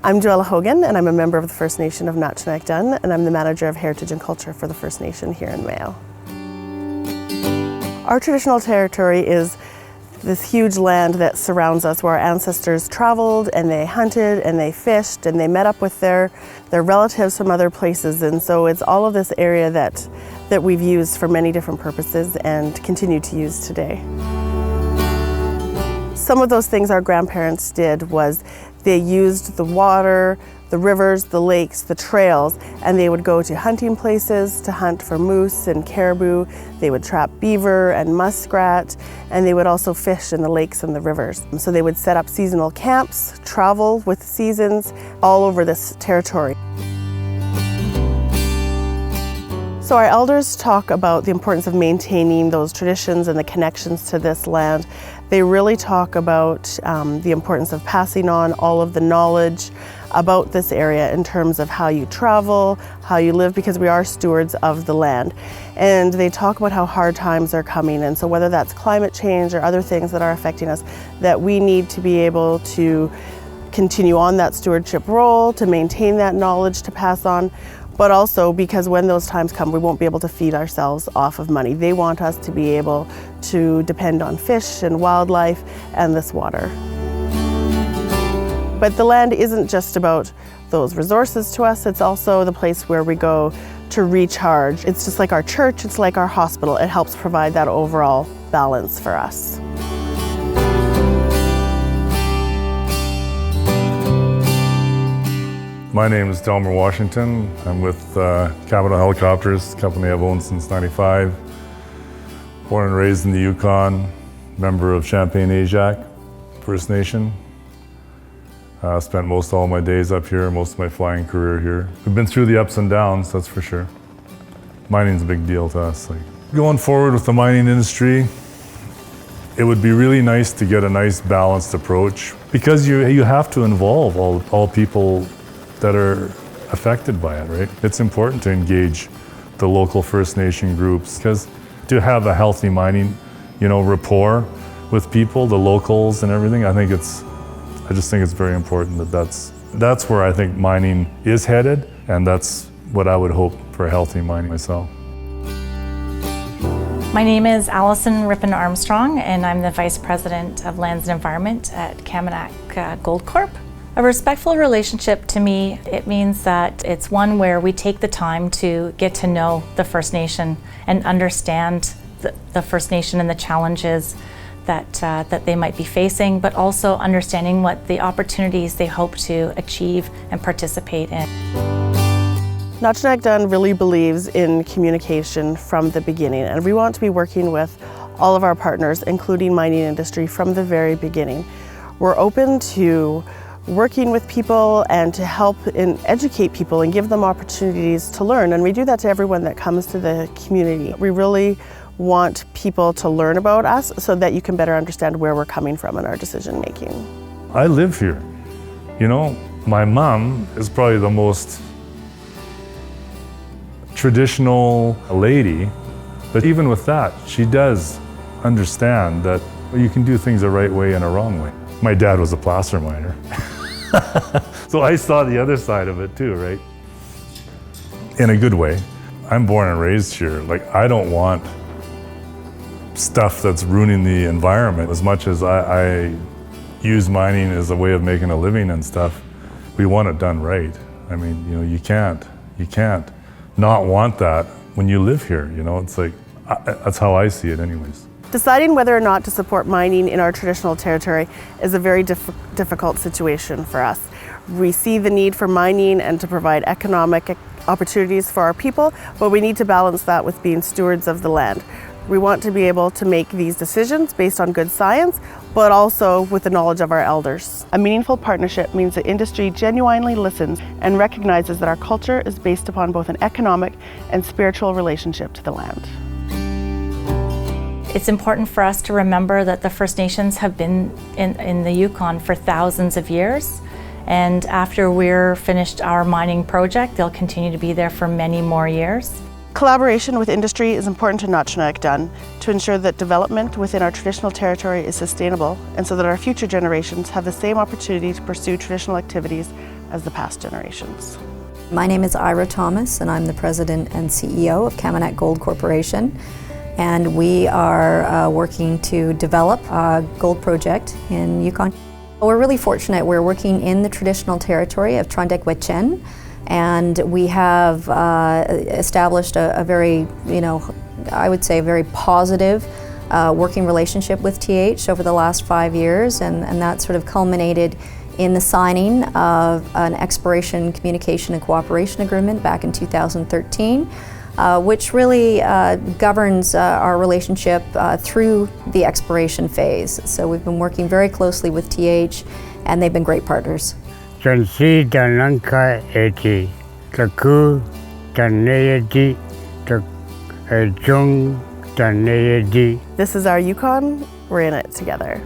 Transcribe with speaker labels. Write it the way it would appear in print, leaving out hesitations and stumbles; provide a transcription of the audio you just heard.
Speaker 1: I'm Joella Hogan, and I'm a member of the First Nation of Natchenak-Dun, and I'm the Manager of Heritage and Culture for the First Nation here in Mayo. Our traditional territory is this huge land that surrounds us, where our ancestors traveled and they hunted and they fished and they met up with their relatives from other places, and so it's all of this area that we've used for many different purposes and continue to use today. Some of those things our grandparents did was they used the water, the rivers, the lakes, the trails, and they would go to hunting places to hunt for moose and caribou. They would trap beaver and muskrat, and they would also fish in the lakes and the rivers. So they would set up seasonal camps, travel with seasons all over this territory. So our elders talk about the importance of maintaining those traditions and the connections to this land. They really talk about the importance of passing on all of the knowledge about this area in terms of how you travel, how you live, because we are stewards of the land. And they talk about how hard times are coming, and so whether that's climate change or other things that are affecting us, that we need to be able to continue on that stewardship role, to maintain that knowledge to pass on, but also because when those times come, we won't be able to feed ourselves off of money. They want us to be able to depend on fish and wildlife and this water. But the land isn't just about those resources to us, it's also the place where we go to recharge. It's just like our church, it's like our hospital. It helps provide that overall balance for us.
Speaker 2: My name is Delmer Washington. I'm with Capital Helicopters, a company I've owned since '95. Born and raised in the Yukon, member of Champagne-Ajac First Nation. Spent most all my days up here, most of my flying career here. We've been through the ups and downs, that's for sure. Mining's a big deal to us. Going forward with the mining industry, it would be really nice to get a nice balanced approach, because you have to involve all people that are affected by it, right? It's important to engage the local First Nation groups, because to have a healthy mining, rapport with people, the locals and everything, I just think it's very important that's where I think mining is headed, and that's what I would hope for healthy mining myself.
Speaker 3: My name is Allison Rippon-Armstrong, and I'm the Vice President of Lands and Environment at Kaminak Gold Corp. A respectful relationship, to me, it means that it's one where we take the time to get to know the First Nation and understand the First Nation and the challenges that they might be facing, but also understanding what the opportunities they hope to achieve and participate in.
Speaker 1: Natchenak-Dun really believes in communication from the beginning, and we want to be working with all of our partners, including mining industry, from the very beginning. We're open to working with people and to help and educate people and give them opportunities to learn, and we do that to everyone that comes to the community. We really want people to learn about us so that you can better understand where we're coming from in our decision making.
Speaker 2: I live here. My mom is probably the most traditional lady, but even with that, she does understand that you can do things the right way and a wrong way. My dad was a placer miner. So I saw the other side of it too, right? In a good way. I'm born and raised here. I don't want stuff that's ruining the environment. As much as I use mining as a way of making a living and stuff, we want it done right. I mean, you can't not want that when you live here. That's how I see it anyways.
Speaker 1: Deciding whether or not to support mining in our traditional territory is a very difficult situation for us. We see the need for mining and to provide economic opportunities for our people, but we need to balance that with being stewards of the land. We want to be able to make these decisions based on good science, but also with the knowledge of our elders. A meaningful partnership means that industry genuinely listens and recognizes that our culture is based upon both an economic and spiritual relationship to the land.
Speaker 3: It's important for us to remember that the First Nations have been in the Yukon for thousands of years, and after we're finished our mining project, they'll continue to be there for many more years.
Speaker 1: Collaboration with industry is important to Natchenak-Dun to ensure that development within our traditional territory is sustainable, and so that our future generations have the same opportunity to pursue traditional activities as the past generations.
Speaker 4: My name is Ira Thomas, and I'm the President and CEO of Kaminak Gold Corporation. And we are working to develop a gold project in Yukon. We're really fortunate. We're working in the traditional territory of Trondek-Wetjen, and we have established a very, I would say a very positive working relationship with TH over the last 5 years, and that sort of culminated in the signing of an exploration, communication and cooperation agreement back in 2013, which really governs our relationship through the exploration phase. So we've been working very closely with TH, and they've been great partners.
Speaker 5: Chansi Dananka Eti, Kaku Taneyedi, Jung Taneyedi.
Speaker 1: This is our Yukon. We're in it together.